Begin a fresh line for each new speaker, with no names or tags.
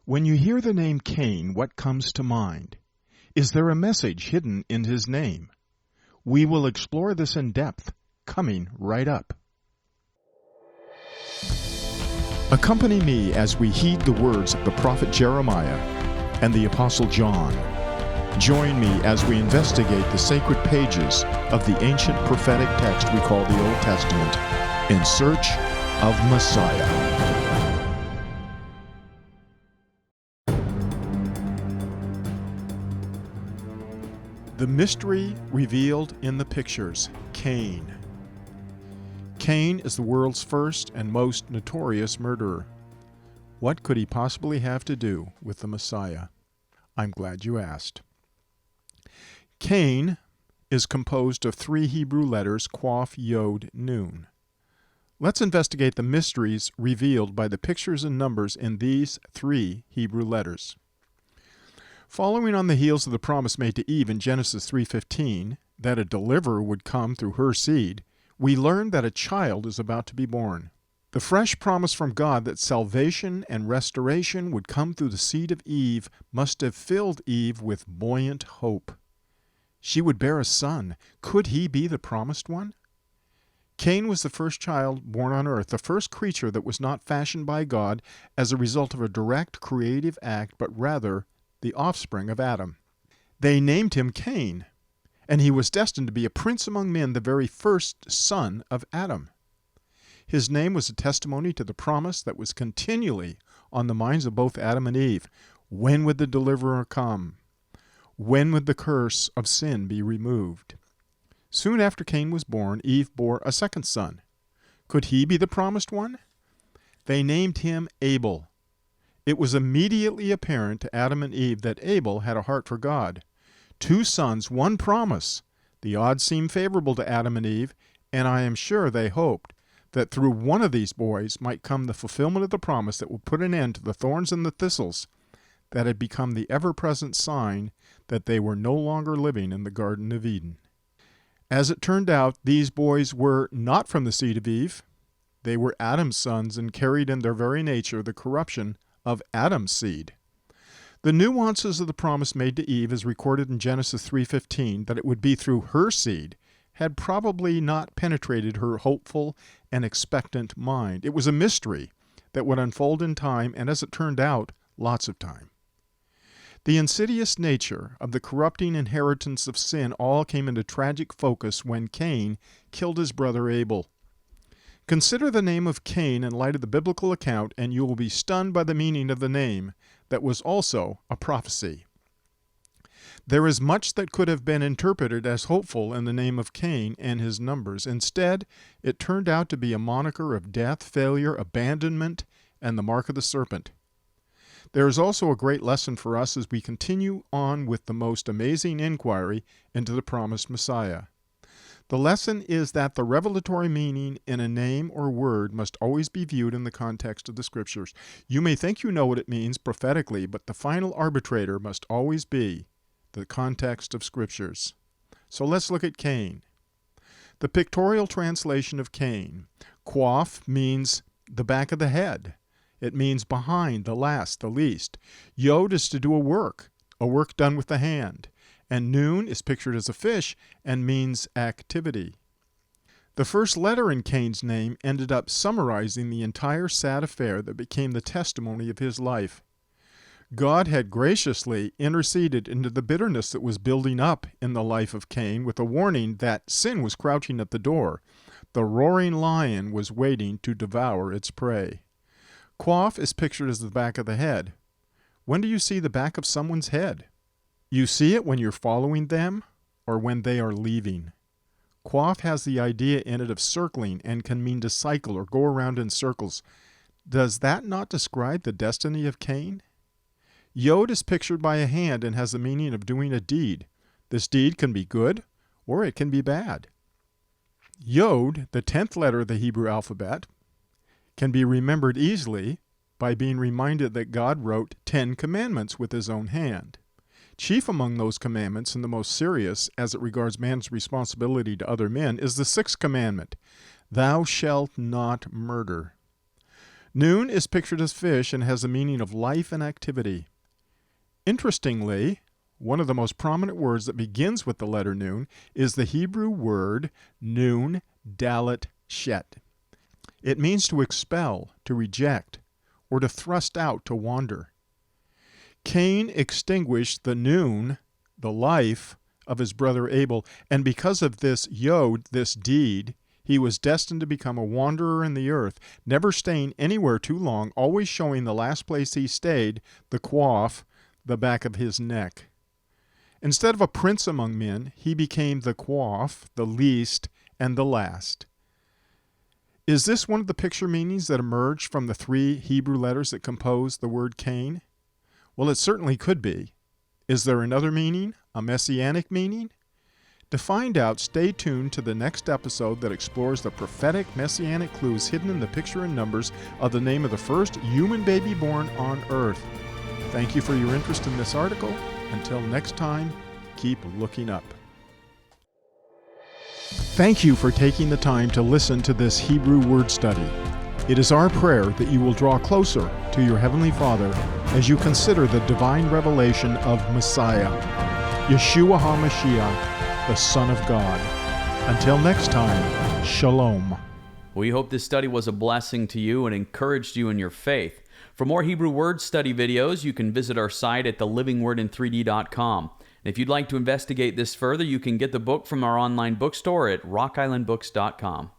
When you hear the name Cain, what comes to mind? Is there a message hidden in his name? We will explore this in depth, coming right up. Accompany me as we heed the words of the prophet Jeremiah and the apostle John. Join me as we investigate the sacred pages of the ancient prophetic text we call the Old Testament in search of Messiah. The mystery revealed in the pictures, Cain. Cain is the world's first and most notorious murderer. What could he possibly have to do with the Messiah? I'm glad you asked. Cain is composed of 3 Hebrew letters, Qaf, Yod, Nun. Let's investigate the mysteries revealed by the pictures and numbers in these 3 Hebrew letters. Following on the heels of the promise made to Eve in Genesis 3:15, that a deliverer would come through her seed, we learn that a child is about to be born. The fresh promise from God that salvation and restoration would come through the seed of Eve must have filled Eve with buoyant hope. She would bear a son. Could he be the promised one? Cain was the first child born on earth, the first creature that was not fashioned by God as a result of a direct creative act, but rather the offspring of Adam. They named him Cain, and he was destined to be a prince among men, the very first son of Adam. His name was a testimony to the promise that was continually on the minds of both Adam and Eve. When would the deliverer come? When would the curse of sin be removed? Soon after Cain was born, Eve bore a second son. Could he be the promised one? They named him Abel. It was immediately apparent to Adam and Eve that Abel had a heart for God. 2 sons, 1 promise. The odds seemed favorable to Adam and Eve, and I am sure they hoped that through one of these boys might come the fulfillment of the promise that would put an end to the thorns and the thistles that had become the ever-present sign that they were no longer living in the Garden of Eden. As it turned out, these boys were not from the seed of Eve. They were Adam's sons and carried in their very nature the corruption of Adam's seed. The nuances of the promise made to Eve, as recorded in Genesis 3:15, that it would be through her seed, had probably not penetrated her hopeful and expectant mind. It was a mystery that would unfold in time, and as it turned out, lots of time. The insidious nature of the corrupting inheritance of sin all came into tragic focus when Cain killed his brother Abel. Consider the name of Cain in light of the biblical account, and you will be stunned by the meaning of the name that was also a prophecy. There is much that could have been interpreted as hopeful in the name of Cain and his numbers. Instead, it turned out to be a moniker of death, failure, abandonment, and the mark of the serpent. There is also a great lesson for us as we continue on with the most amazing inquiry into the promised Messiah. The lesson is that the revelatory meaning in a name or word must always be viewed in the context of the Scriptures. You may think you know what it means prophetically, but the final arbitrator must always be the context of Scriptures. So let's look at Cain. The pictorial translation of Cain. Qaf means the back of the head. It means behind, the last, the least. Yod is to do a work done with the hand. And Nun is pictured as a fish and means activity. The first letter in Cain's name ended up summarizing the entire sad affair that became the testimony of his life. God had graciously interceded into the bitterness that was building up in the life of Cain with a warning that sin was crouching at the door. The roaring lion was waiting to devour its prey. Qaf is pictured as the back of the head. When do you see the back of someone's head? You see it when you're following them or when they are leaving. Qaf has the idea in it of circling and can mean to cycle or go around in circles. Does that not describe the destiny of Cain? Yod is pictured by a hand and has the meaning of doing a deed. This deed can be good or it can be bad. Yod, the 10th letter of the Hebrew alphabet, can be remembered easily by being reminded that God wrote 10 commandments with his own hand. Chief among those commandments, and the most serious as it regards man's responsibility to other men, is the 6th commandment, "Thou shalt not murder." Noon is pictured as fish and has the meaning of life and activity. Interestingly, one of the most prominent words that begins with the letter Nun is the Hebrew word Nun Dalet Shet. It means to expel, to reject, or to thrust out, to wander. Cain extinguished the Nun, the life, of his brother Abel, and because of this yod, this deed, he was destined to become a wanderer in the earth, never staying anywhere too long, always showing the last place he stayed, the quaff, the back of his neck. Instead of a prince among men, he became the quaff, the least, and the last. Is this one of the picture meanings that emerge from the 3 Hebrew letters that compose the word Cain? Well, it certainly could be. Is there another meaning, a messianic meaning? To find out, stay tuned to the next episode that explores the prophetic messianic clues hidden in the picture and numbers of the name of the first human baby born on earth. Thank you for your interest in this article. Until next time, keep looking up. Thank you for taking the time to listen to this Hebrew word study. It is our prayer that you will draw closer to your Heavenly Father as you consider the divine revelation of Messiah, Yeshua HaMashiach, the Son of God. Until next time, Shalom.
We hope this study was a blessing to you and encouraged you in your faith. For more Hebrew word study videos, you can visit our site at thelivingwordin3d.com. And if you'd like to investigate this further, you can get the book from our online bookstore at rockislandbooks.com.